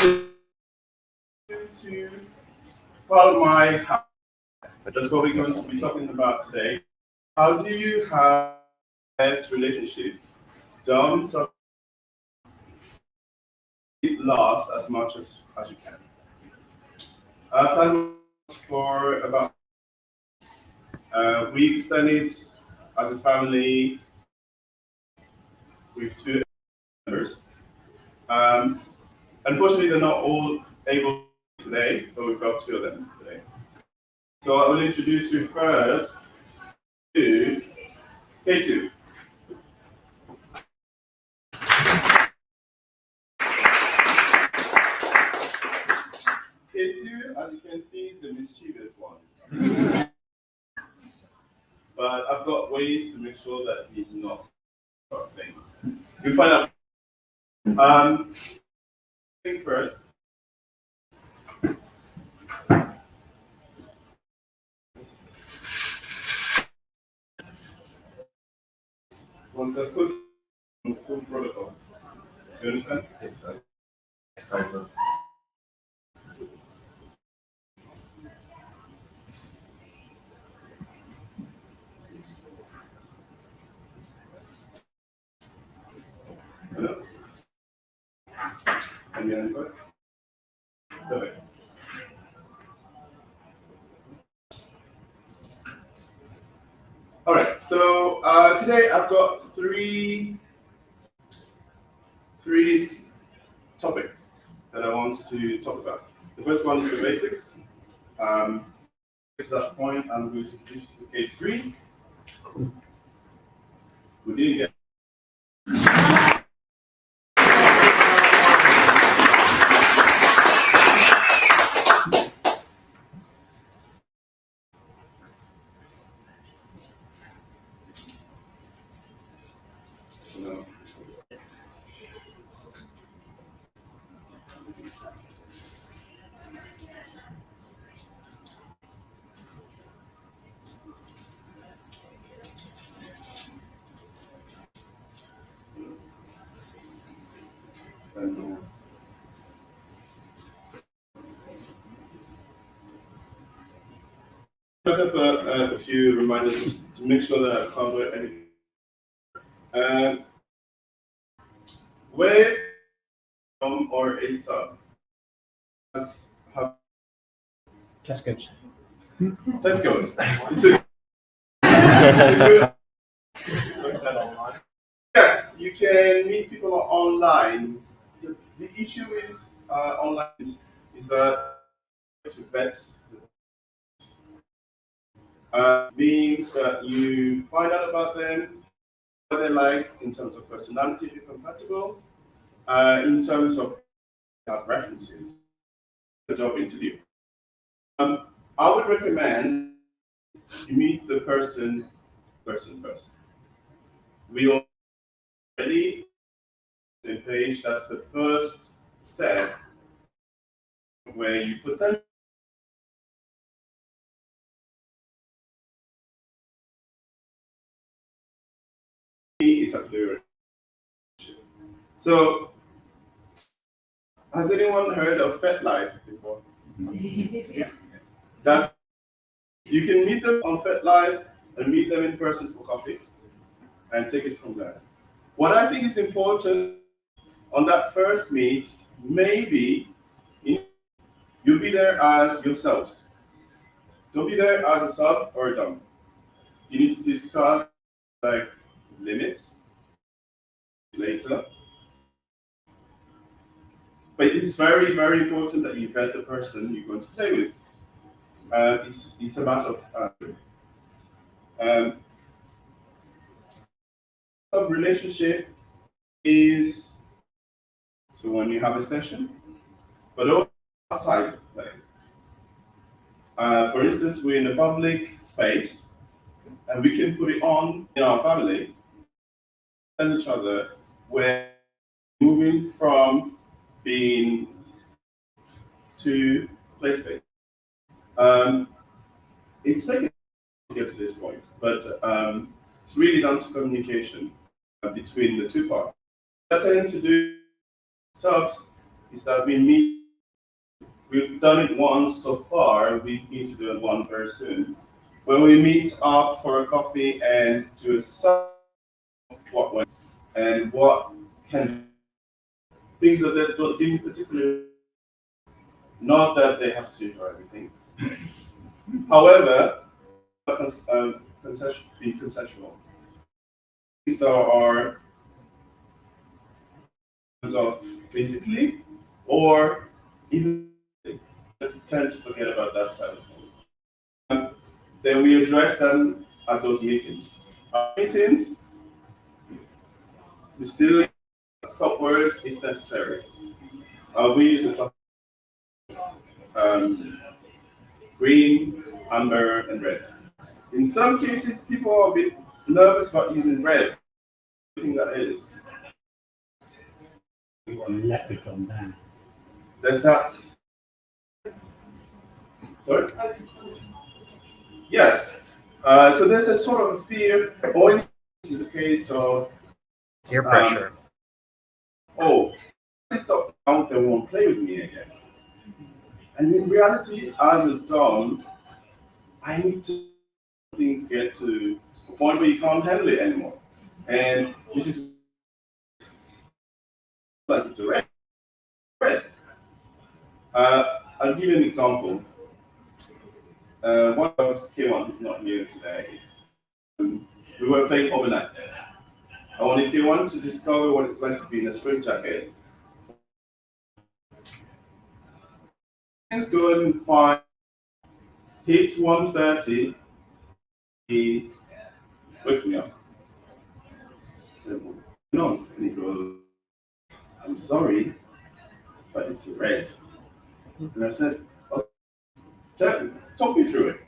to part of my house. That's what we're going to be talking about today. How do you have best relationship? Don't so it last as much as you can. I've had for about we extended as a family with two members. Um, Unfortunately, they're not all able today, but we've got two of them today. So I will introduce you first to K2. K2, as you can see, is the mischievous one. But I've got ways to make sure that he's not things. You'll find out. Think first. Was the food protocol. You understand? Yes, guys. Yes, guys. So, and the input. So, all right. So today I've got three topics that I want to talk about. The first one is the basics. To that point, I'm going to introduce you to K3. We didn't get. No. So, just have a few reminders to make sure that I cover anything. Where or a sub? That's how Cascades. Tesco's. It's a good. Yes, you can meet people online. The issue with online is that to vet means that you find out about them, what they like in terms of personality, if you're compatible, in terms of references, the job interview. I would recommend you meet the person first. We already same page. That's the first step where you potentially is a clear. So, has anyone heard of FetLife before? Yeah. That's you can meet them on FetLife and meet them in person for coffee and take it from there. What I think is important on that first meet, maybe you'll be there as yourselves. Don't be there as a sub or a dom. You need to discuss like limits later. But it's very, very important that you vet the person you're going to play with. It's a matter of sub relationship is so when you have a session, but also outside play. For instance, we're in a public space and we can put it on in our family and each other where moving from being to play space. It's taken to get to this point, but it's really down to communication between the two parties. What I tend to do subs is that we've done it once so far, we need to do it one person. When we meet up for a coffee and do what went and what can things that they don't didn't particularly, not that they have to enjoy everything. However, be consensual. Things that are of physically or even tend to forget about that side of things. Then we address them at those meetings. Our meetings, we still stop words if necessary. We use a green, amber, and red. In some cases, people are a bit nervous about using red. I think that is. We want leprechaun down. There's that. Sorry? Yes. So there's a sort of a fear, or this is a case of Peer pressure. oh, this stop now, they won't play with me again. And in reality, as a dom, I need to things get to a point where you can't handle it anymore. And this is like it's a red. I'll give you an example. One of K1 who's not here today. We were playing overnight. I wanted K1 to discover what it's like to be in a straitjacket. Things going fine. Hits 130. He wakes me up. I said, no. And he goes, I'm sorry, but it's red. And I said, oh, talk me through it.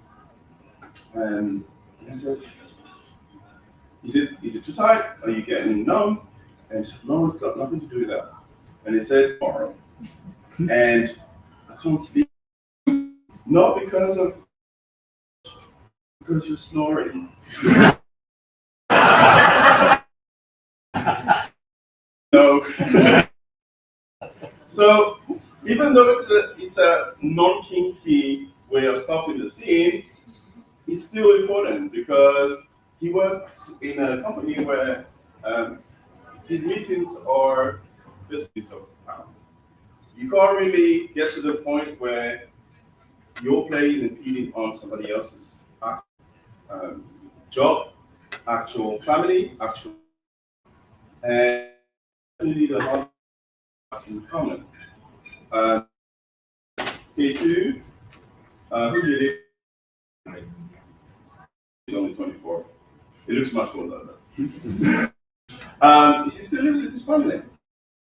And I said, is it too tight? Are you getting numb? And she said, no, it's got nothing to do with that. And he said, tomorrow. And I can't sleep. Not because you're snoring. No. So even though it's a non-kinky way of stopping the scene, it's still important because he works in a company where his meetings are just piece of pounds. You can't really get to the point where your play is impeding on somebody else's job, actual family, and you need a lot in common. K2, who did it? He's only 24. He looks much older than that. He still lives with his family.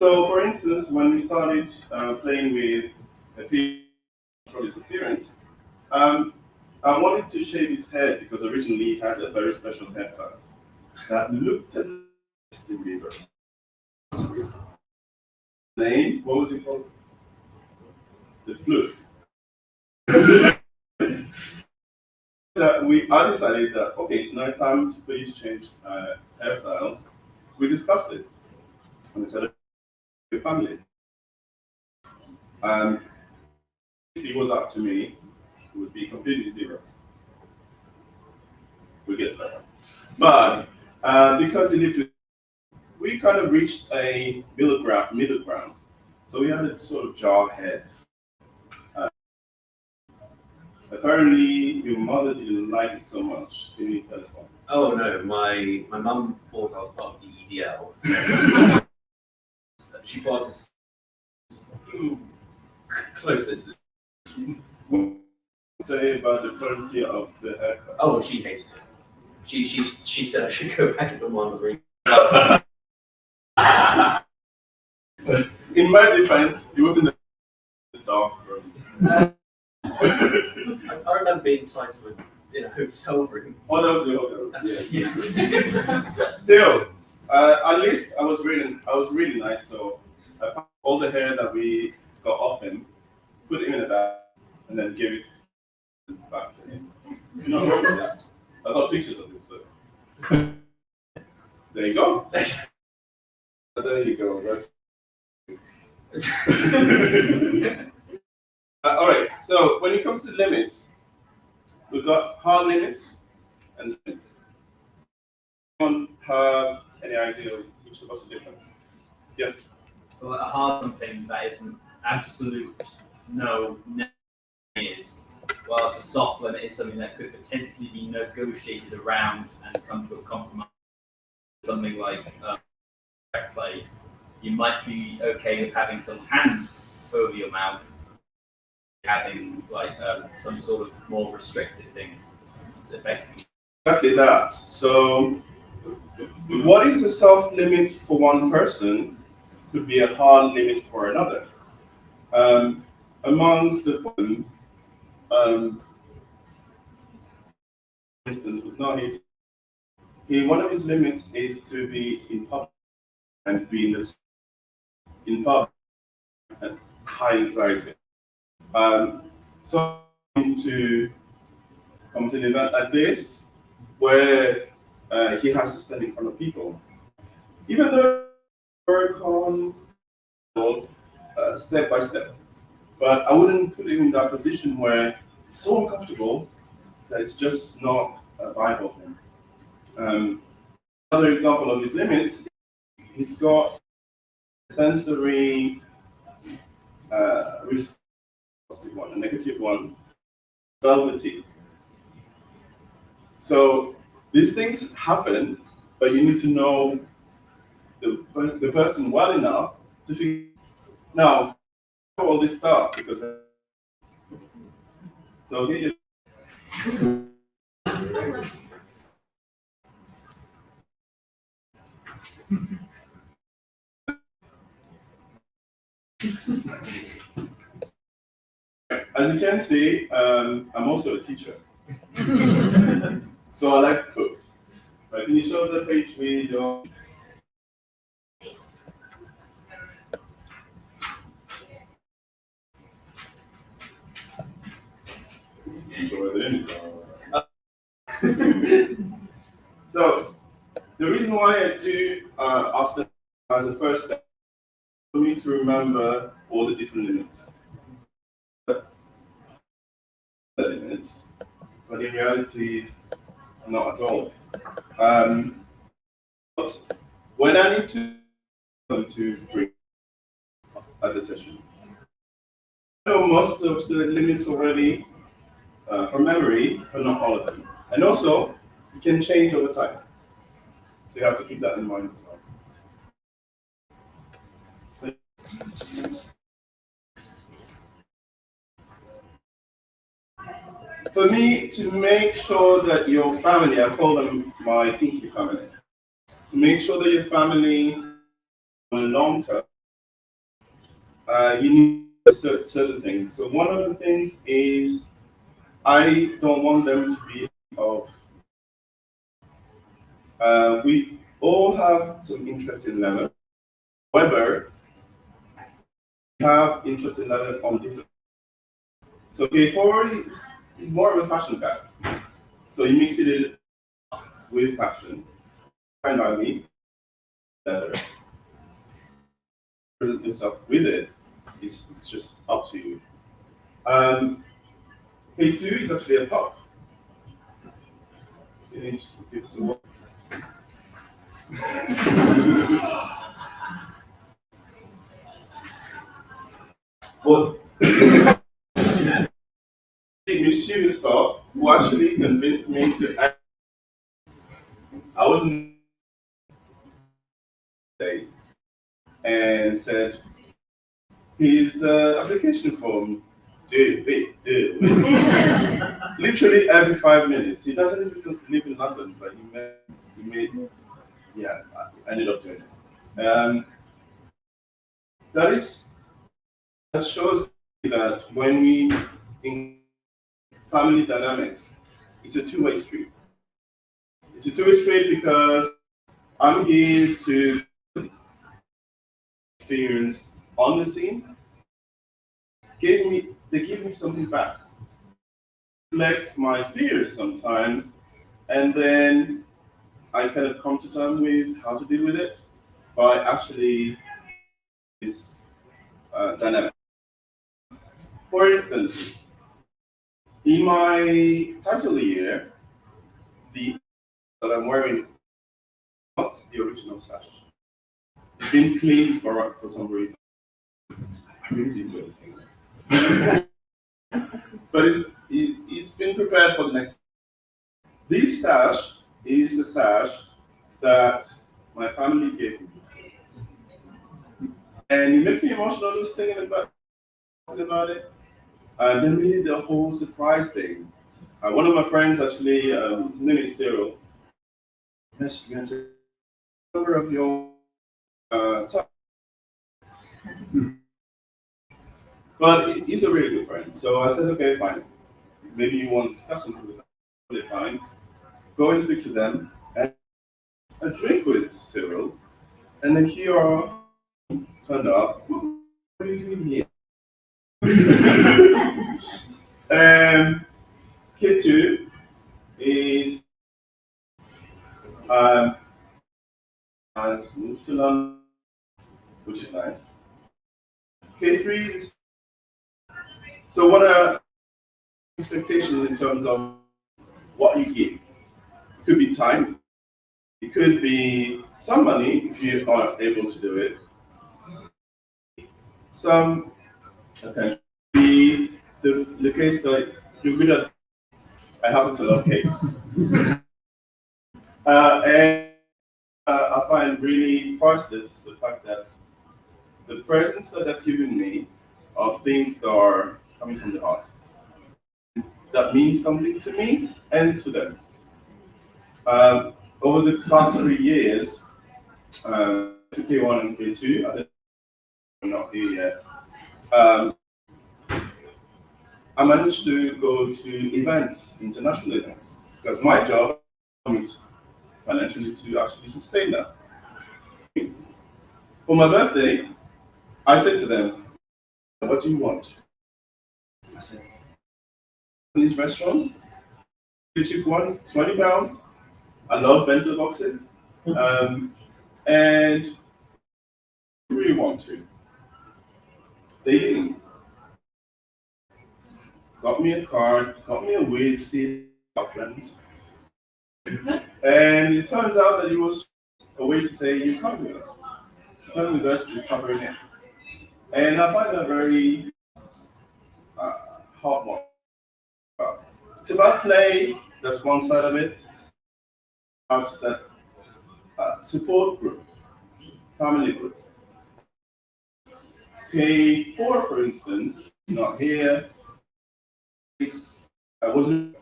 So, for instance, when we started playing with a control his appearance, I wanted to shave his head because originally he had a very special haircut that looked at the river. Name? What was it called? The fluff. I decided that okay, it's now time for you to change hairstyle. We discussed it, and we said, "Your family." If it was up to me, it would be completely zero. We get better, but because he lived with, we kind of reached a middle ground. So we had a sort of jarhead. Apparently, your mother didn't like it so much. Can you tell us why? Oh no, my mum thought I was part of the EDL. She thought it's closer to. What do you say about the quality of the haircut? Oh, she hated it. She said I should go back into one. In my defense, it was in the dark room. I remember being tied to in a hotel room. Oh, that was the hotel room. Yeah. Yeah. Still, at least I was really nice. So I packed all the hair that we got off him, put him in a bag, and then gave it back to him. You know what it is? I got pictures of this, but there you go. There you go. All right. So when it comes to limits, we've got hard limits and limits. Anyone have any idea of which was the difference? Yes. So a hard something that is an absolute no is, whilst a soft limit is something that could potentially be negotiated around and come to a compromise. Something like breath play, you might be okay with having some hand over your mouth, having like some sort of more restricted thing, effectively. Exactly that. So what is the soft limit for one person could be a hard limit for another. Amongst the um, for instance, was not his. One of his limits is to be in public and be in public and high anxiety. So to come to an event like this where he has to stand in front of people, even though work on step by step. But I wouldn't put him in that position where it's so uncomfortable that it's just not viable for him. Another example of his limits, he's got sensory response, positive one, a negative one, velvety. So these things happen, but you need to know the person well enough to figure. Now, all this stuff because so get your as you can see, I'm also a teacher. So I like books. Right? Can you show the page with your so the reason why I do ask them as a first step for me to remember all the different limits. The limits, but in reality, not at all. But when I need to bring at the session, I know most of the limits already from memory, but not all of them. And also, it can change over time. So you have to keep that in mind as well. For me, to make sure that your family, I call them my kinky family, to make sure that your family on the long term, you need certain things. So one of the things is I don't want them to be of. We all have some interest in leather. However, we have interest in leather on different. So K4 is more of a fashion guy. So he mixes it with fashion. Fine by me, leather. Present yourself with it. It's just up to you. K2 is actually a pop. Well, the mischievous cop who actually convinced me to act. I wasn't say and said, here's the application form. Do it. Literally every 5 minutes. He doesn't even live in London, but he made yeah, I ended up doing it. That shows that when we in family dynamics, it's a two-way street. It's a two-way street because I'm here to experience on the scene. They give me something back. Reflect my fears sometimes, and then I kind of come to terms with how to deal with it by actually this dynamic. For instance, in my title year, the that I'm wearing not the original sash. It's been cleaned for some reason. I really didn't do anything. But it's been prepared for the next. This sash is a sash that my family gave me. And it makes me emotional just thinking about it. And then we did the whole surprise thing. One of my friends actually, his name is Cyril, messaged me and said, "Number of your son." But he's a really good friend. So I said, okay, fine. Maybe you want to discuss something with them. Totally fine. Go and speak to them and a drink with Cyril. And then here turned up. What are you doing here? K2 is has moved to London, which is nice. K3 is so what are expectations in terms of what you give? It could be time, it could be some money if you are able to do it. Some attention. The case that you're good at. I happen to love cakes. And I find really priceless the fact that the presents that they've given me are things that are coming from the heart. That means something to me and to them. Over the past 3 years, to K1 and K2, I think I'm not here yet. I managed to go to events, international events, because my job is financially to actually sustain that. For my birthday, I said to them, "What do you want?" I said, "These restaurants, the cheap ones, £20. I love bento boxes, and I really want to." They didn't. Got me a card, got me a weird seat plans, and it turns out that it was a way to say, "You come with us. Come with us, we're covering it." And I find that very hard one. It's about play, that's one side of it. About that support group, family group. K4, for instance, not here. I wasn't,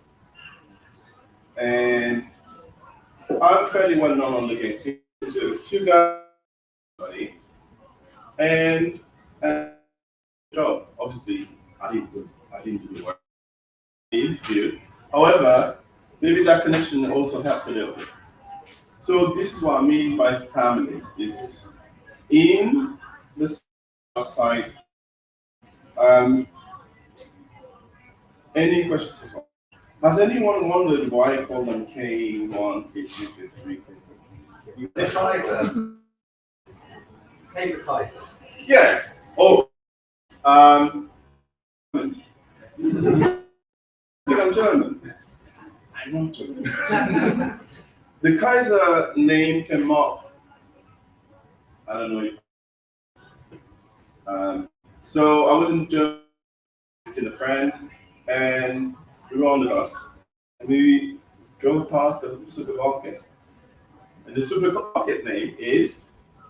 and I'm fairly well known on the game to a few guys, and job. Obviously, I didn't do the work. The interview. However, maybe that connection also helped a little bit. So this is what I mean by family. It's in the side. Any questions? Has anyone wondered why I call them K1, K2, K3, K4? The Kaiser. Say the Kaiser. Yes. Oh, I think I'm German. I'm not German. The Kaiser name came up. I don't know. So I was in Germany visiting a friend, and we were on the bus, and we drove past the supermarket, and the supermarket name is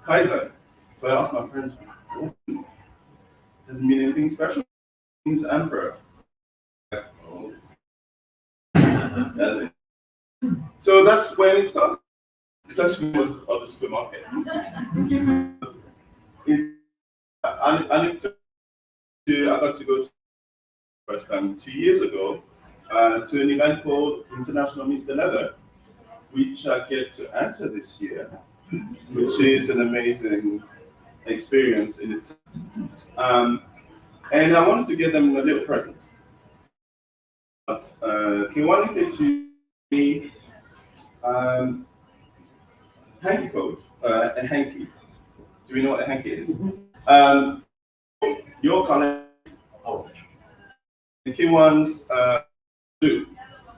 Kaiser. So I asked my friends, "What? Doesn't mean anything special. It means emperor." Oh, that's it. So that's when it started. It actually was of the supermarket. I got to go to the first time 2 years ago to an event called International Mr. Leather, which I get to enter this year, which is an amazing experience in itself. And I wanted to get them a little present. But K1 and K2 hanky coat, a hanky. Do we know what a hanky is? Your color, Orange. The key ones do.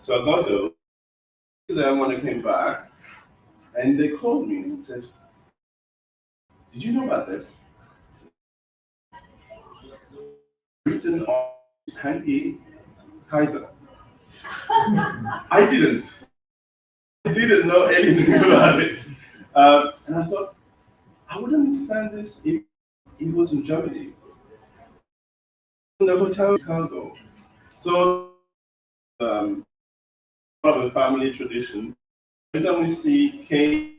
So I got those. Then when I came back, and they called me and said, "Did you know about this?" Written on hanky Kaiser. I didn't. I didn't know anything about it. And I thought, I would understand this if it was in Germany. In the hotel in Chicago. So, part of a family tradition. Every time we see K,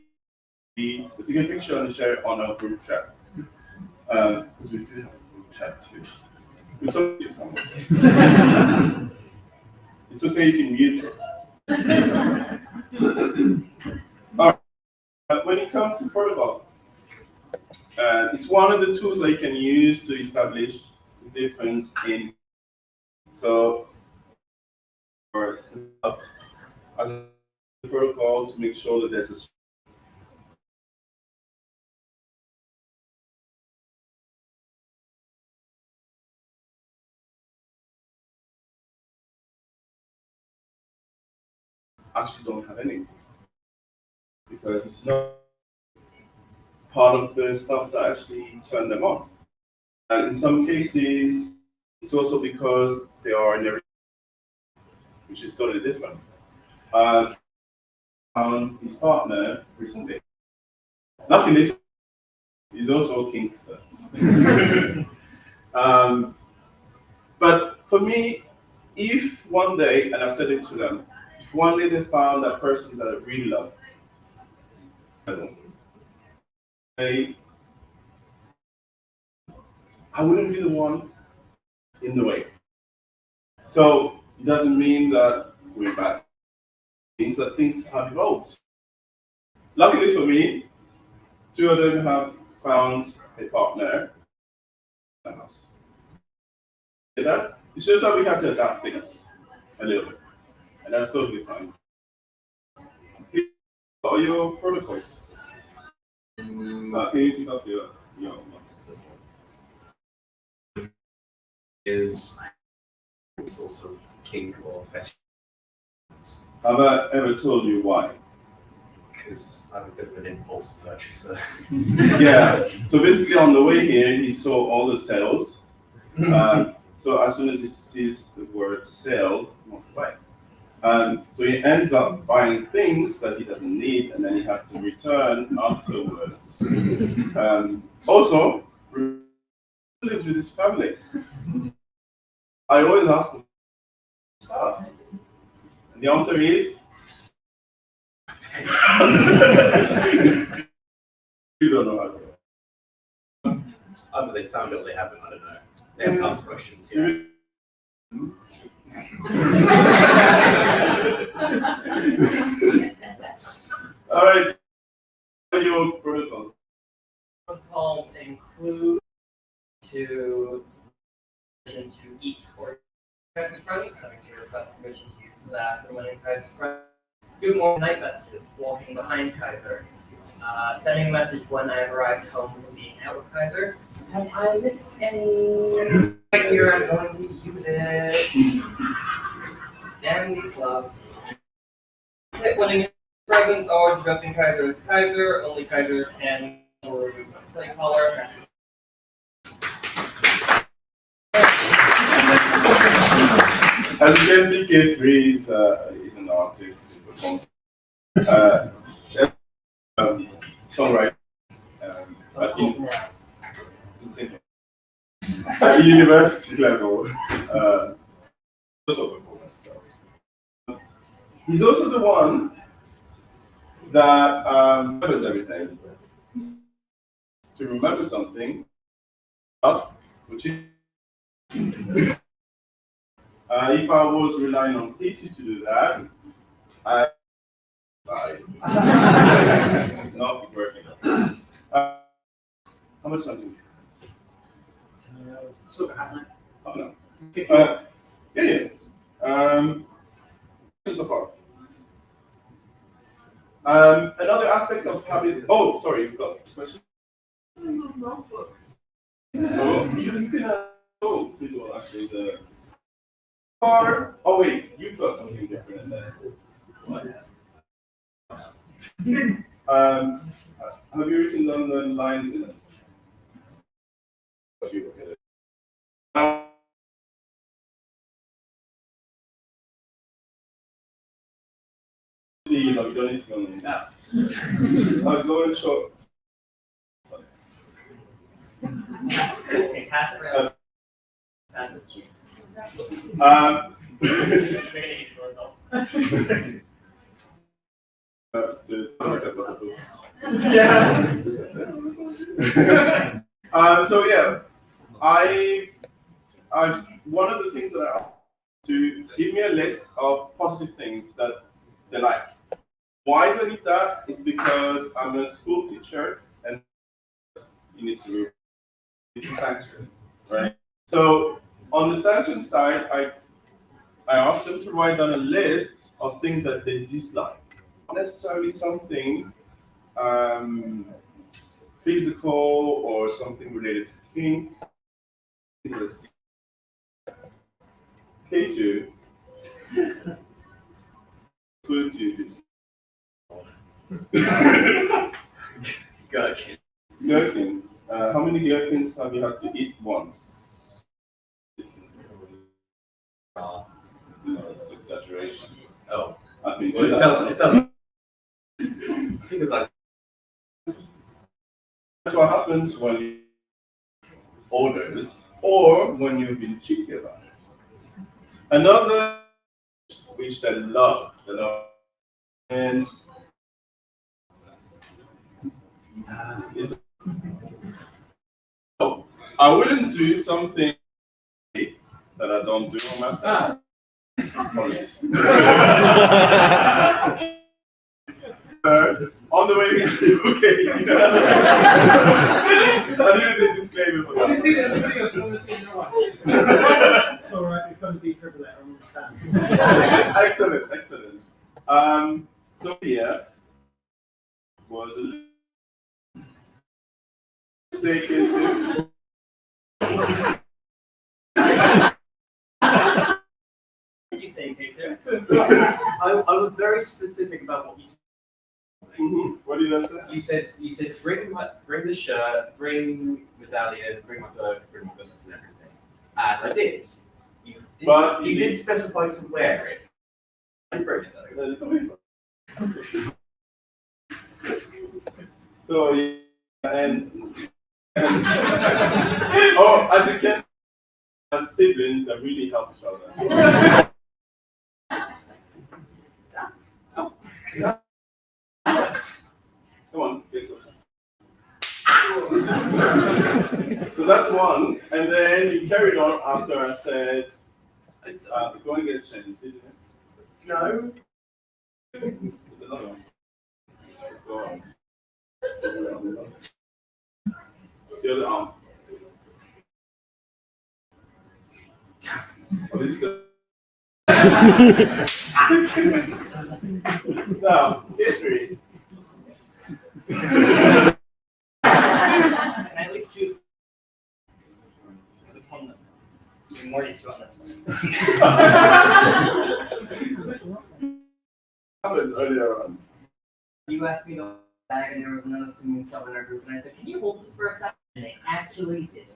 we take a picture and share it on our group chat. Because we do have a group chat too. We talk to your family. It's okay, you can mute it. All right. When it comes to protocol, it's one of the tools that you can use to establish the difference in. So, as a protocol to make sure that there's a actually don't have any because it's not part of the stuff that actually turn them on. And in some cases, it's also because they are in a which is totally different. His partner recently. Luckily, he's also a Kingston. But for me, if one day, and I've said it to them, if one day they found that person that I really love, I wouldn't be the one in the way. So it doesn't mean that we're bad. It means that things have evolved. Luckily for me, two of them have found a partner. That it's just that we have to adapt things a little bit, and that's totally fine. What are your protocols? Can you take off your mask? Is sort of kink or fetish Have I ever told you why? because I'm a bit of an impulse purchaser. Yeah. So basically, on the way here, he saw all the sales. So as soon as he sees the word sale, he wants to buy it. So he ends up buying things that he doesn't need, and then he has to return afterwards. Also, lives with his family. I always ask him stuff, and the answer is you don't know how to do. Either they found it or they haven't, I don't know. They haven't asked questions yet. All right. What are your protocols? Protocols include to eat or Kaiser's presence, having to request permission to use the bathroom when in Kaiser's presence. Good morning night messages, walking behind Kaiser. Sending a message when I have arrived home from being out with Kaiser. Have I missed any? Right here, I'm going to use it. Damn these gloves. When in presence, always addressing Kaiser as Kaiser. Only Kaiser can remove a play caller. As you can see, K3 is an artist. He performs. Songwriter. At university level. Also performance. So. He's also the one that remembers everything. To remember something, ask, which is if I was relying on Katie to do that, I not be working. How much something? Oh no. Yeah. So far. Another aspect of having. Oh, sorry, you've got a question. Notebooks. Oh, you can. Oh, actually, the Or, oh wait, you've got something different in there. Have you written down the lines in it? You look at it. See, you don't need to go on that. I'll go and show. Okay, pass it around. Pass it. So yeah, I've one of the things that I asked to give me a list of positive things that they like. Why do I need that? It's because I'm a school teacher and you need to sanction, right? So on the sanction side, I asked them to write down a list of things that they dislike. Not necessarily something physical or something related to kink. K2 could do this. Gherkin. Gherkins. How many gherkins have you had to eat once? No, it's exaggeration. Oh. I've been Well, doing it that. felt. I think it was like. That's what happens when you orders or when you've been cheeky about it. Another which they love, and it's I wouldn't do something that I don't do on my side. Apologies. On the way, okay. I needed a disclaimer for Let me that. see that. Let me see this. Let me see your one. It's all right. We've got to defibrillate. I understand. Excellent, excellent. So here was a mistake into. What did you say, Peter? I was very specific about what you said. What did I say? You said bring the shirt, bring medallion, bring my book, bring my goodness and everything. And I did. You didn't specify to wear it. I didn't bring it though. So and oh, as you can see, as siblings that really help each other. Come on, get closer. So that's one, and then you carried on after I said, go and get a change, didn't you? No. There's another one. Go on. The other arm. Oh, this is the. Now, history. Can I at least choose this one? I'm more used to on this one. Happened earlier on. You asked me to hold the bag, and there was an unassuming southerner group, and I said, "Can you hold this for a second?" And they actually did.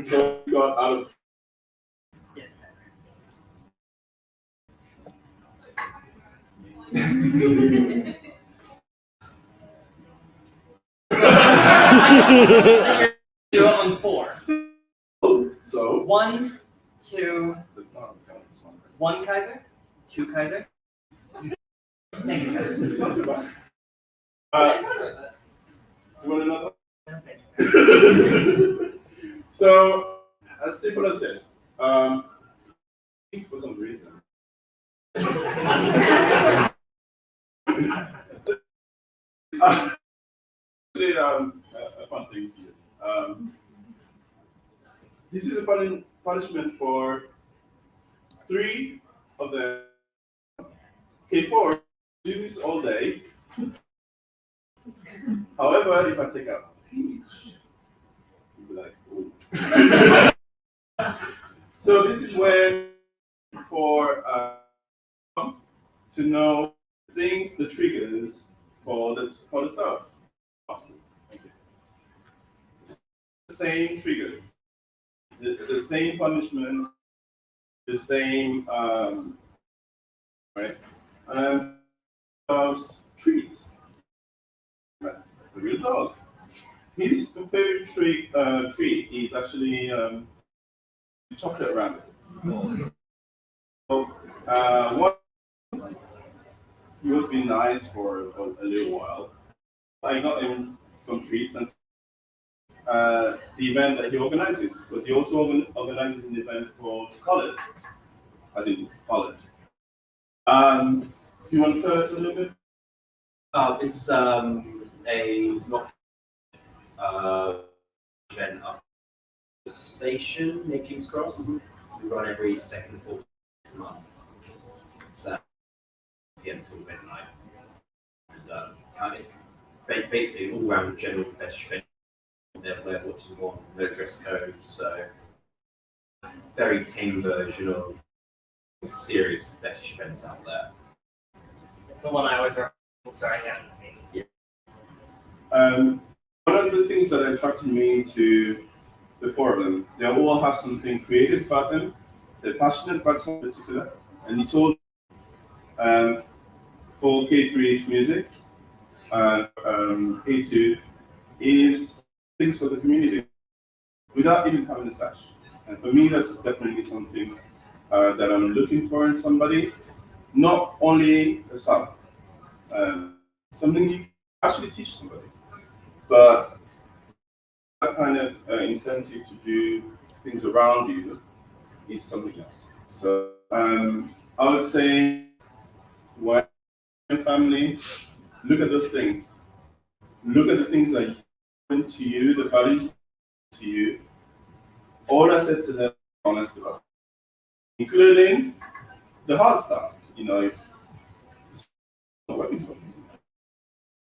So we got out of. Yes. Do it on 4. So 1, 2, that's not this one. 1 Kaiser, 2 Kaiser. Thank you, Kaiser. It's not too bad. You want another? No, thank you. So as simple as this. For some reason. Actually, a fun thing to use. This is a punishment for 3 of them. Okay, 4, do this all day. However, if I take out peach, you'll be like, oh. So this is when for to know things, the triggers for the subs. The same triggers, the same punishments, the same right, and treats. Right? The real dog. His favorite treat is actually chocolate rabbit. So, one, he was being nice for a little while. I got him some treats and the event that he organizes, because he also organizes an event called College, as in college. Do you want to tell us a little bit? It's a rock event up the station near King's Cross. We run every second and fourth month. So PM till midnight. And kind of basically all around general fetish event. They'll wear what you want, no dress code, so very tame version of serious fetish events out there. It's the one I always recommend people starting out in the scene. One of the things that attracted me to the four of them, they all have something creative about them. They're passionate about something particular, and it's all for K3 is music, and K2 is things for the community without even having a sash. And for me, that's definitely something that I'm looking for in somebody. Not only a sub, something you actually teach somebody, but that kind of incentive to do things around you is something else. So I would say, when family, look at those things. Look at the things that happen to you, the values to you. All I said to them, honest about, including the hard stuff. You know, if it's not working for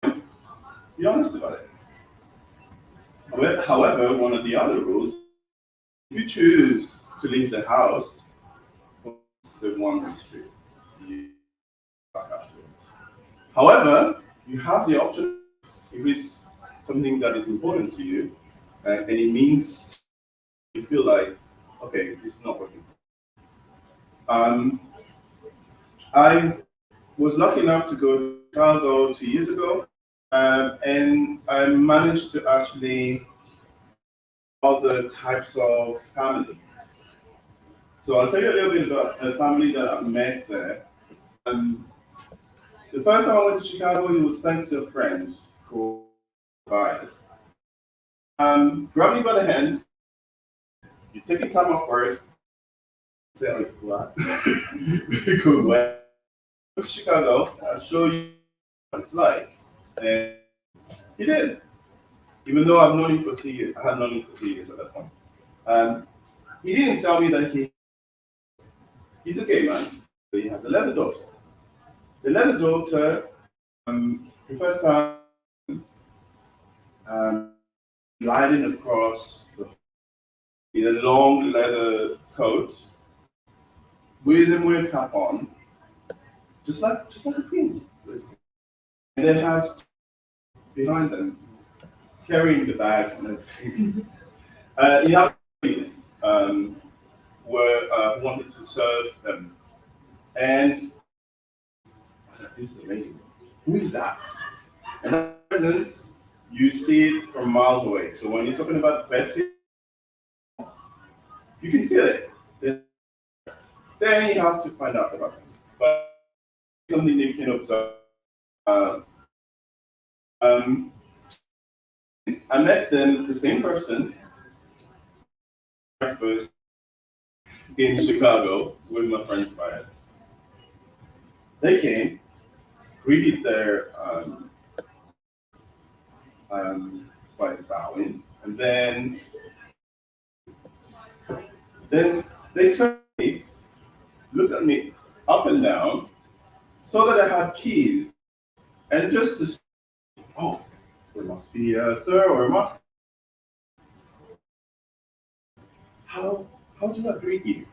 you, be honest about it. However, one of the other rules, if you choose to leave the house, it's a one-way street. You back afterwards. However, you have the option, if it's something that is important to you, and it means you feel like, okay, this is not working. I was lucky enough to go to Chicago 2 years ago, and I managed to actually all the types of families. So I'll tell you a little bit about a family that I met there. The first time I went to Chicago, it was thanks to a friend who bias. Grab me by the hand, you take your time off work, say, like, what? We go where? Go to Chicago, I'll show you what it's like. And he did. Even though I've known him for 2 years, I had known him for 2 years at that point. He didn't tell me that he's a gay man, but he has a leather daughter. The leather daughter, the first time, gliding across in a long leather coat, with a weird cap on, just like a queen. And they had behind them, carrying the bags and everything. In our place, were wanted to serve them, and I was like, "This is amazing. Who is that?" And that presence, you see it from miles away. So when you're talking about vetting, you can feel it. Then you have to find out about them. But something you can observe. I met them, the same person, breakfast in Chicago with my friends bias. They came, greeted their by bowing, and then they turned me, looked at me up and down, saw that I had keys, and just to, oh, there must be a sir or a master. How do I greet you?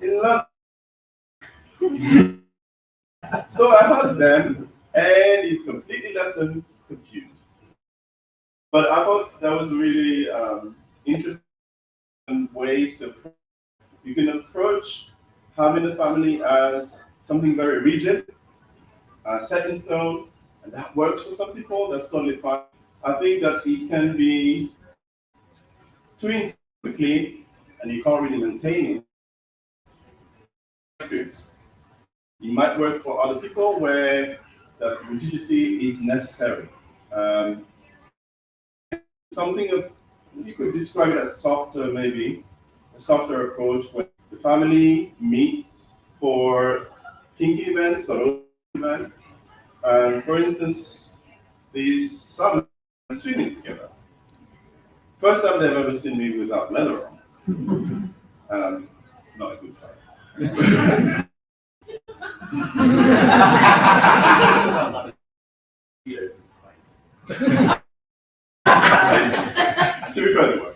In London. So I heard them, and it completely left them confused. But I thought that was really interesting ways to. You can approach having a family as something very rigid, set in stone, and that works for some people. That's totally fine. I think that it can be too intense quickly, and you can't really maintain it. It might work for other people where that rigidity is necessary. Um, Something of, you could describe it as softer, maybe a softer approach where the family meet for kinky events, but also events. For instance, these summer swimming together. First time they've ever seen me without leather on. Not a good sign. To be fair, they were.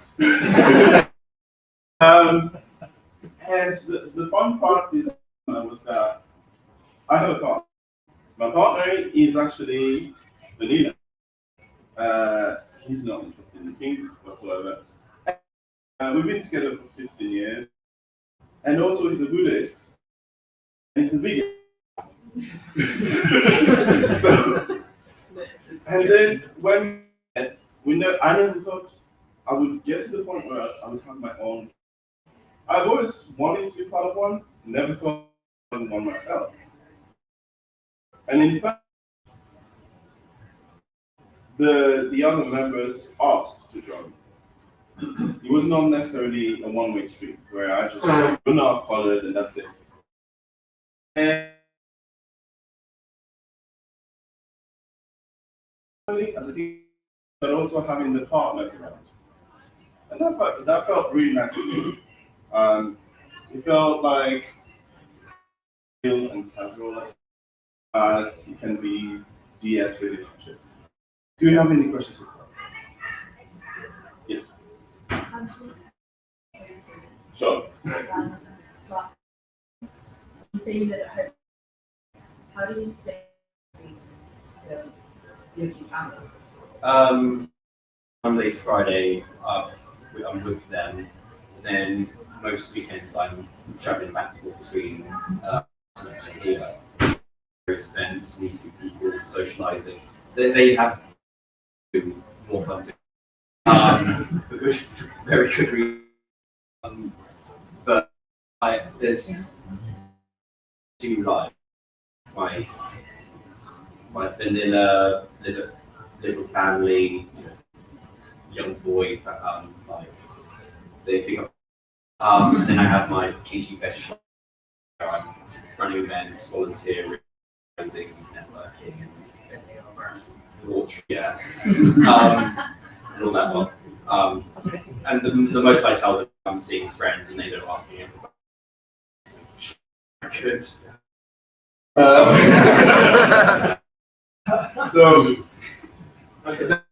And the fun part is was that I have a partner. My partner is actually vanilla. He's not interested in kink whatsoever. We've been together for 15 years. And also he's a Buddhist. And he's a vegan. So, and then when I never thought I would get to the point where I would have my own. I've always wanted to be part of one, never thought I would one myself. And in fact, the other members asked to join. It was not necessarily a one-way street where I just you're not colored and that's it. And as a team, but also having the partners around. And that felt really natural. It felt like real and casual as it can be DS relationships. Do you have any questions? Yes. Sure. You say you live at home. How do you stay your two families? Monday to Friday, I'm with them. Then most weekends I'm traveling back and forth between here, various events, meeting people, socializing. They have more fun for good, very good reason. But there's two lives. My vanilla little family, young boy, like they think. And then I have my kinky fetish. Where I'm running events, volunteering, networking, and water, yeah, and all that lot. And the most I tell them, I'm seeing friends, and they don't ask me everybody. Good. So, okay, that's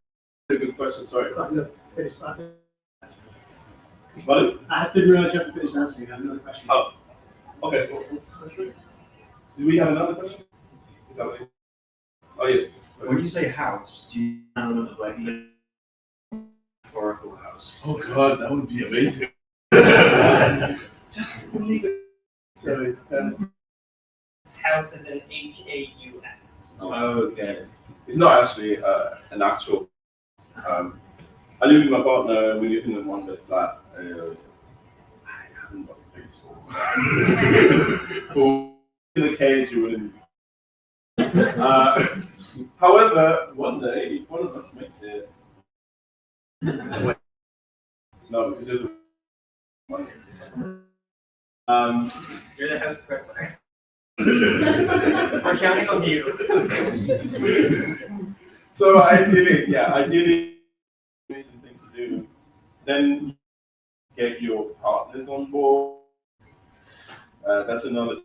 a good question. Sorry. What? I didn't realize you had to finish answering. I have another question. Oh, okay. Do we have another question? Is that what oh, yes. Sorry. When you say house, do you know like historical house? Oh God, that would be amazing. Just believe it. So it's kind of. House is an HAUS. Okay. It's not actually an actual. I live with my partner. We live in a one-bed flat. I haven't got space for in a cage. You wouldn't. However, one day, if one of us makes it, no, because you're the money. You're the house prepper. We're counting on you. So ideally, amazing thing to do. Then get your partners on board. That's another.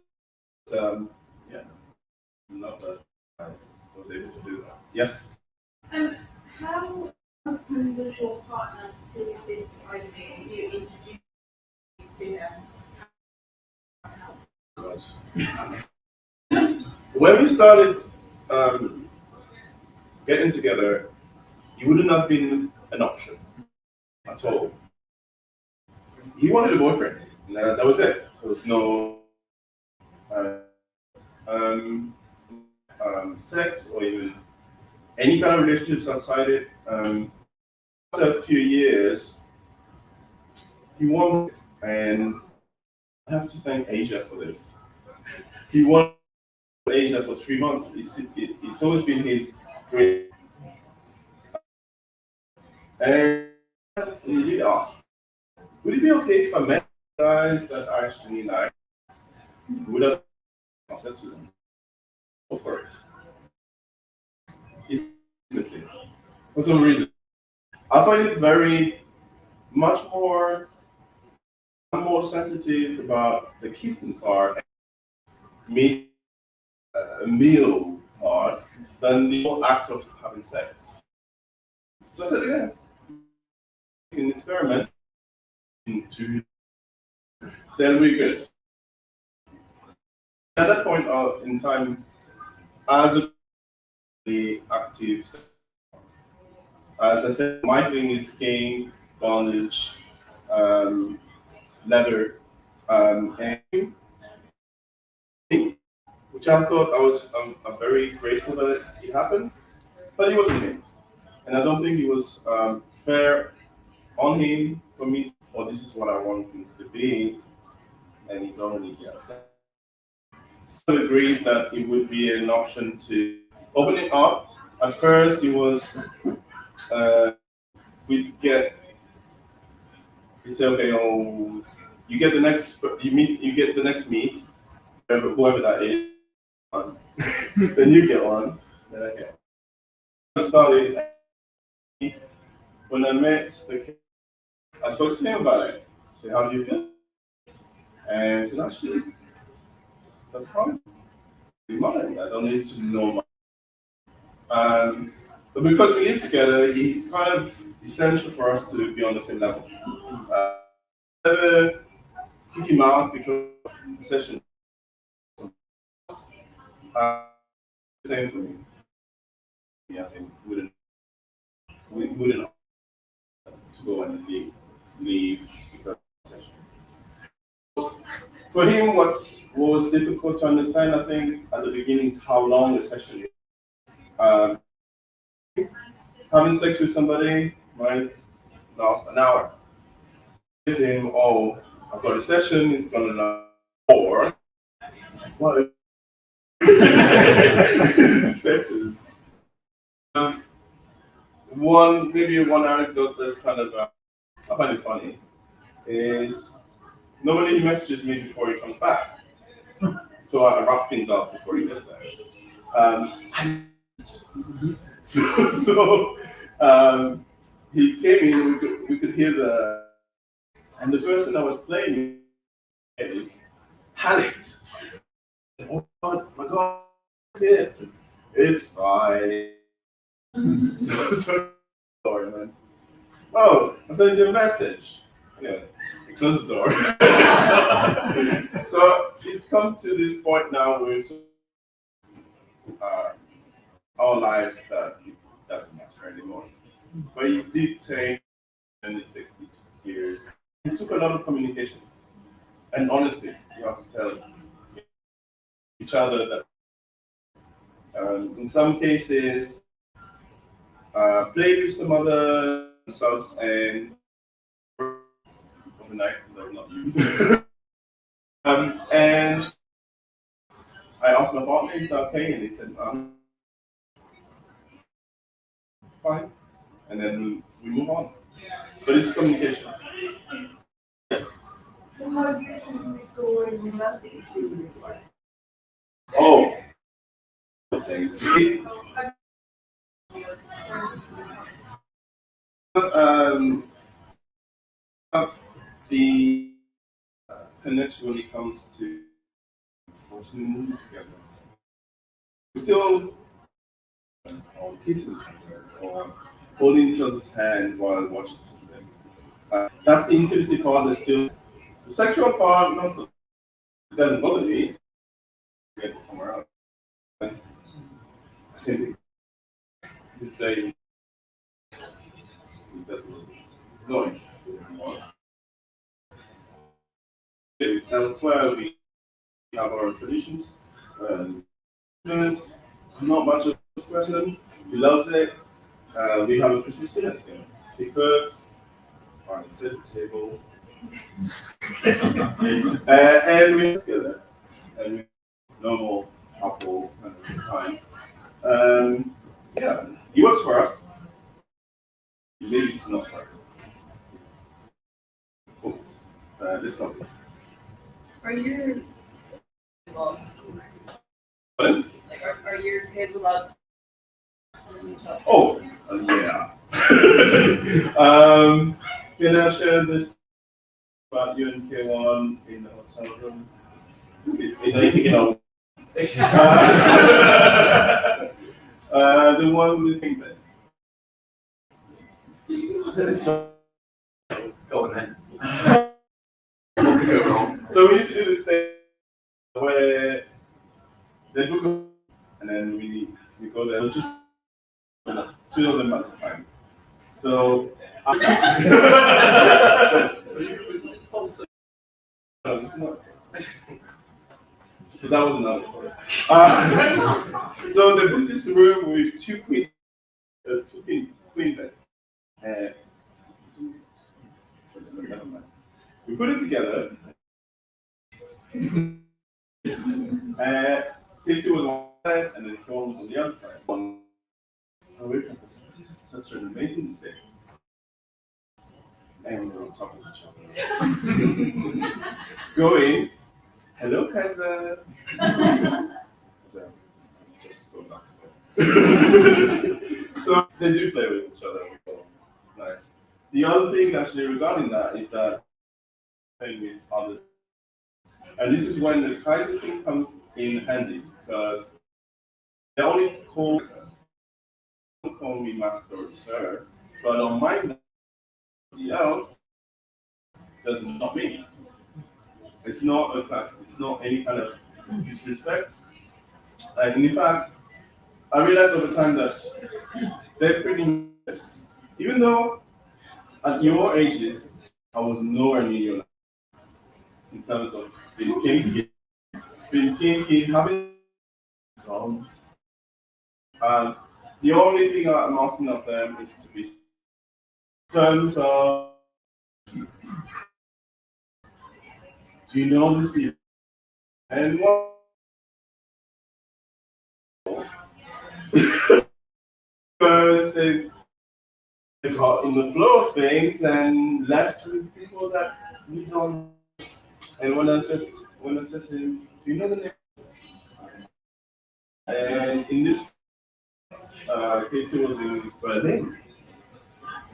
Yeah, not that I was able to do that. Yes. How open was your partner to this idea? You introduced to them. was. When we started getting together, he wouldn't have been an option at all. He wanted a boyfriend. That was it. There was no sex or even any kind of relationships outside it. After a few years, he wanted, and I have to thank Asia for this. He wanted Asia for 3 months. It's always been his dream. And he did ask, would it be okay if I met guys that I actually like? Would I have sex with them? Go for it. He's missing. For some reason. I find it very much more. I'm more sensitive about the kissing part, meal part, than the whole act of having sex. So I said, yeah, we can experiment into, then we're good. At that point in time, as a really active, as I said, my thing is cane, bondage, leather, and which I thought I'm very grateful that it happened, but it wasn't him, and I don't think it was fair on him for me. Or this is what I want things to be, and he don't really get that. So I agreed that it would be an option to open it up. At first, it was we'd get. It's okay. Oh, you get the next. You get the next meet, whoever that is. Then you get one. Then I get. I started when I met the kid. I spoke to him about it. I said, "How do you feel?" And he said, "Actually, that's fine. Be mine. I don't need to know my." But because we live together, it's kind of essential for us to be on the same level. Never kick him out because of the session. Same for me. Yeah, I think we wouldn't to go and leave because of the session. For him, what was difficult to understand, I think, at the beginning is how long the session is. Having sex with somebody might last an hour. To him, oh, I've got a session, it's gonna last 4. It's like, what? Sessions. Maybe one anecdote that's kind of, I find it funny, is normally he messages me before he comes back. So I wrap things up before he gets there. So he came in, we could hear and the person that was playing is panicked. Oh God, my God, it's fine. So sorry, man. Oh, I sent you a message. Anyway, he closed the door. So it's come to this point now where our lives that it doesn't matter anymore. But it did take, and it took years. It took a lot of communication. And honestly, you have to tell each other that in some cases, played with some other subs and overnight, no, not you. And I asked my partner, is that okay? And he said, fine. And then we move on. But it's communication. Yes. So how do you go in romantic? Oh, things. Have the connection when it comes to watching a movie together. We still kissing each other or holding each other's hand while watching something. That's the intimacy part. That's still the sexual part. Not so. It doesn't bother me. get it somewhere else. And I think this day he doesn't. He's not interested anymore. Elsewhere we have our traditions. Christmas, not much of a person. He loves it. We have a Christmas dinner together. He cooks. I sit at the table. And we together. And we normal couple kind of time. Yeah, he works for us. Maybe it's not like this company. Are your Pardon? like are your kids allowed? Oh, yeah. Can I share this about you and K1 in the hotel room? You know, the one with the pink bed. Go on then. What could go wrong? So we used to do this thing where they book a and then we go there. We'll just two of them at a time. So. So that was another story. So they booked this room with two queen beds. We put it together. Katie was on one side and then Sean was on the other side. This is such an amazing mistake. And we're on top of each other. Go in. Hello, Kaiser. So, just go back to bed. So they do play with each other. Nice. The other thing actually regarding that is that playing with other. And this is when the Kaiser thing comes in handy because they only call me master or sir, so I don't mind that. Somebody else does not me. It's not any kind of disrespect. And in fact, I realized over time that they're pretty nice. Even though at your ages I was nowhere near your life in terms of being kinky, having dogs. The only thing I'm asking of them is to be in terms of do you know these people? And what because they got in the flow of things and left with people that we don't. And when I said to him, do you know the name? And in this K2 was in Berlin.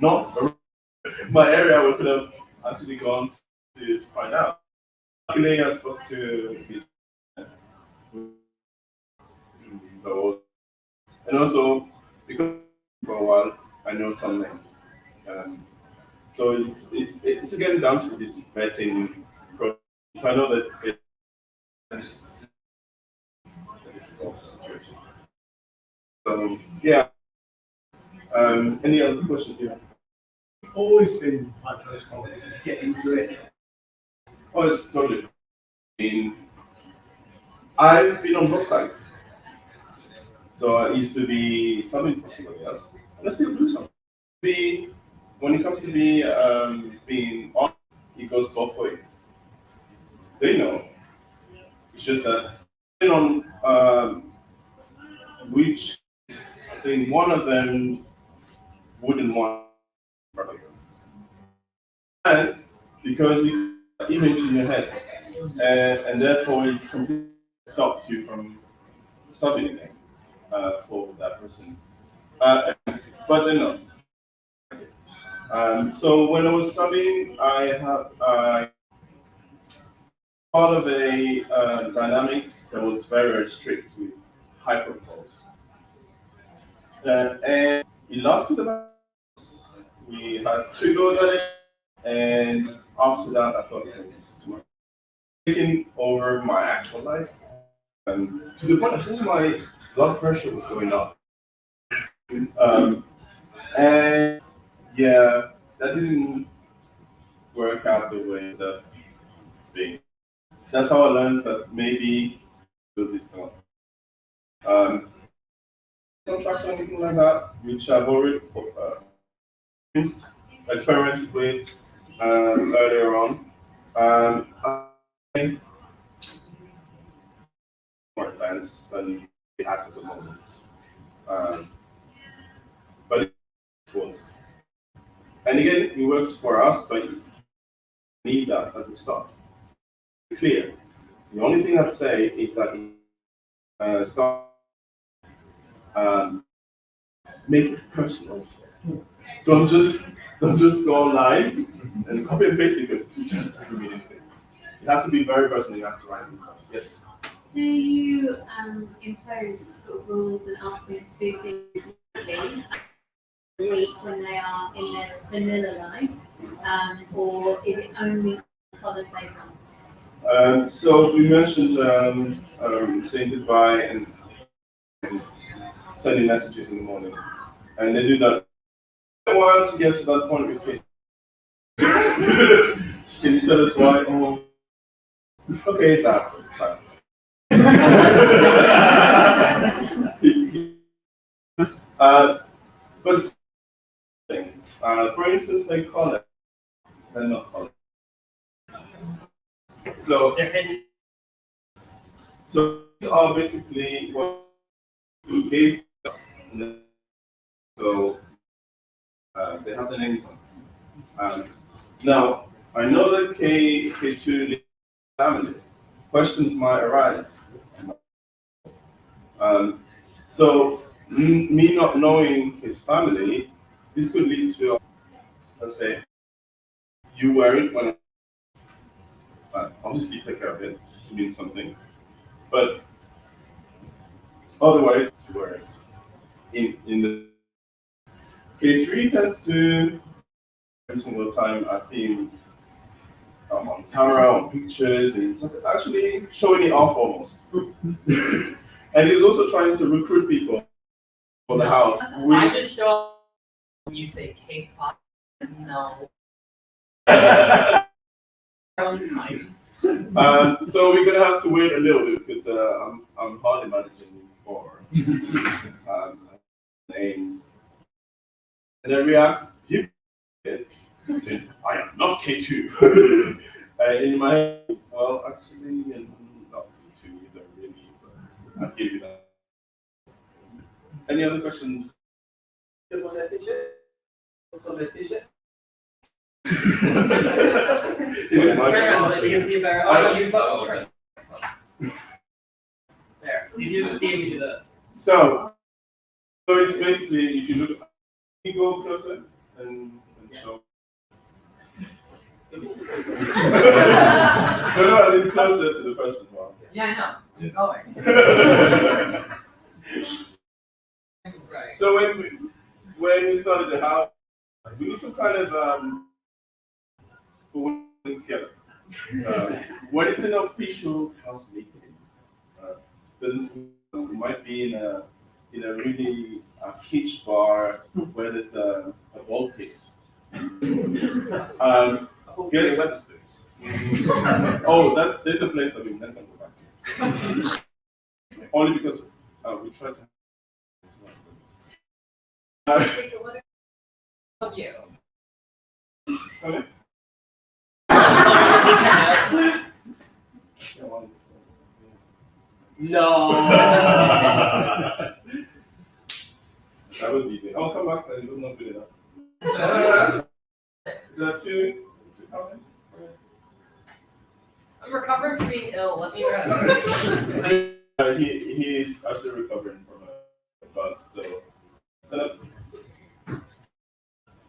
Not my area we could have actually gone to find out. Luckily I spoke to his and also because for a while I know some names. So it's again down to this vetting process. If I know that it's a difficult situation. So yeah. Any other questions here? Always been like close calling. Get into it. Oh, it's totally. I've been on both sides. So I used to be subbing for somebody else, and I still do some. When it comes to being on, it goes both ways. They know. It's just that depending on which I think one of them wouldn't want and because you image in your head, and therefore it completely stops you from subbing again for that person. But then no. So when I was subbing, I have part of a dynamic that was very strict with hyperpose. And it lasted about. We had 2 goes at it, and after that, I thought it was too much. Taking over my actual life, To the point I think my blood pressure was going up. And yeah, that didn't work out the way that thing. That's how I learned that maybe do this one. Contracts or anything like that, which I've already experimented with earlier on. I think more advanced than the at the moment. Um, but it was. And again, it works for us, but you need that at the start. Clear. The only thing I'd say is that start make it personal. Don't just go online and copy and paste it because it just doesn't mean anything. It has to be very personal. You have to write things up. Yes. Do you impose sort of rules and ask them to do things differently week when they are in their vanilla life, or is it only holiday month? So we mentioned saying goodbye and sending messages in the morning, and they do that. I want to get to that point with kids. Can you tell us why? Oh, okay, it's out. It's fine. But things. For instance, they call it. They're not called. So, so these are basically what we gave us. So they have the names on. Now, I know that K2 family questions might arise. So me not knowing his family, this could lead to, let's say, you worried when obviously take care of it, it means something, but otherwise to worry. In the K3 tends to every single time I see him on camera, on pictures, and he's actually showing it off almost. And he's also trying to recruit people for the house. I just show up when you say K5. No. On time. So we're gonna have to wait a little bit because I'm hardly managing for names. And then react, you saying, I am not K2. In my head, well, actually, you're not K2 either, really. But I'll give you that. Any other questions? Turn around so that we can see it better. Oh, you vote. There. It's easier to see if you do this. So it's basically, if you look, you go closer and show. No, as in closer to the person. Yeah, I know. I'm going. Right. So when we started the house, we need some kind of together. When it's an official house meeting, then we might be in a really kitsch bar where there's a ball pit. Yes. Oh, there's a place that we can go back to. Only because we try to. You. Okay. No. That was easy. I'll come back then. It was not good enough. Is that two coming? I'm recovering from being ill. Let me rest. He is actually recovering from a bug, so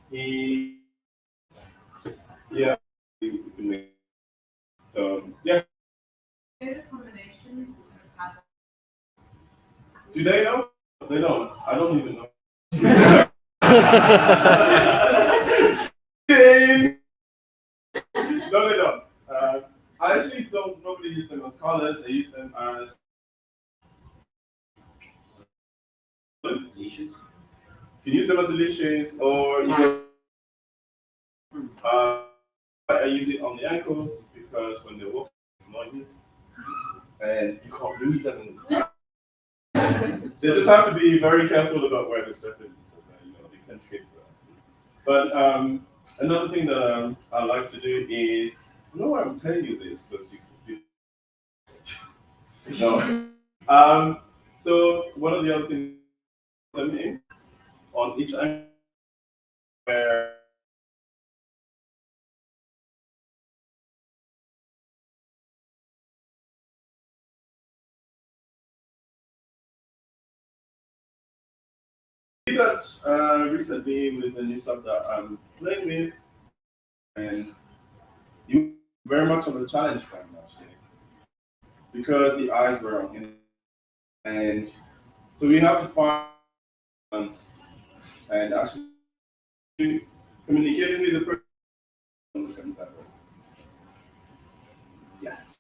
he yeah we can make so yeah. Do they know? They don't. I don't even know. No, they don't. I actually don't normally use them as colors. I use them as leashes? You can use them as leashes, or you can, I use it on the ankles because when they walk, it's noises, and you can't lose them. They just have to be very careful about where they step in because they can trip. But another thing that I like to do is, I know why I'm telling you this because you could do. No. So one of the other things them in on each ankle where did that recently with the new stuff that I'm playing with, and it was very much of a challenge for me actually because the eyes were on him, and so we have to find balance and actually communicating with the person on the same level. Yes.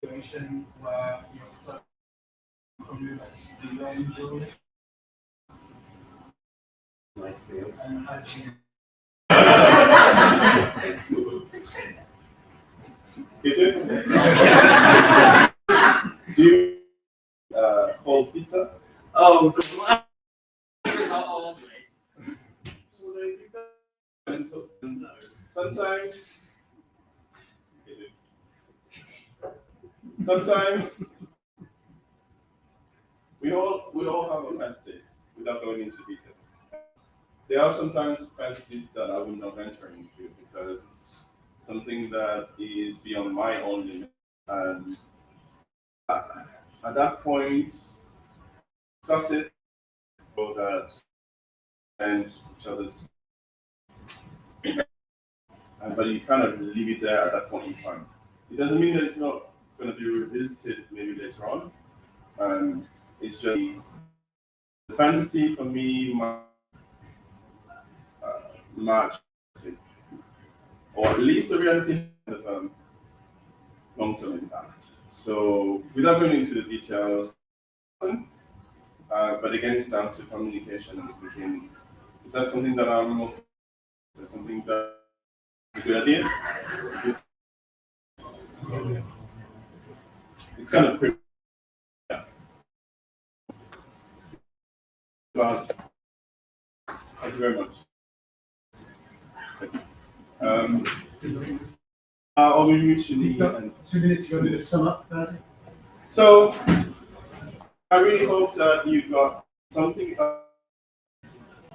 Situation where you're so from like speed range building Nice field. and actually Is it? Do you hold pizza? Oh, God. Sometimes we all have our fantasies without going into details. There are sometimes fantasies that I will not venture into because it's something that is beyond my own limit. And at that point, discuss it so that and each other's. But you kind of leave it there at that point in time. It doesn't mean that it's not going to be revisited maybe later on. It's just the fantasy for me match, or at least the reality of long-term impact. So without going into the details, but again, it's down to communication and thinking, is that something that is that something that a good idea? So, it's kind of pretty. Yeah. But, thank you very much. Are we reaching you've the got end? 2 minutes to go to sum up, Paddy. So I really hope that you got something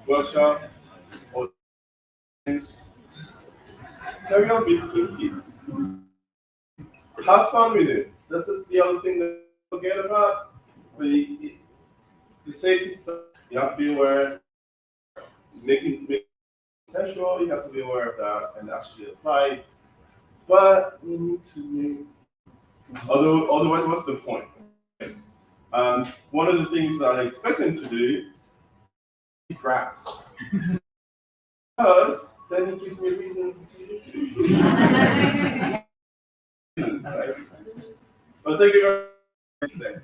workshop or things. Carry on being kinky. Have fun with it. That's the other thing that you forget about. The safety stuff. You have to be aware. Making potential. You have to be aware of that and actually apply. But we need to make. Otherwise, what's the point? One of the things that I expect them to do is rats. Because then it gives me reasons to use it. But thank you very much today.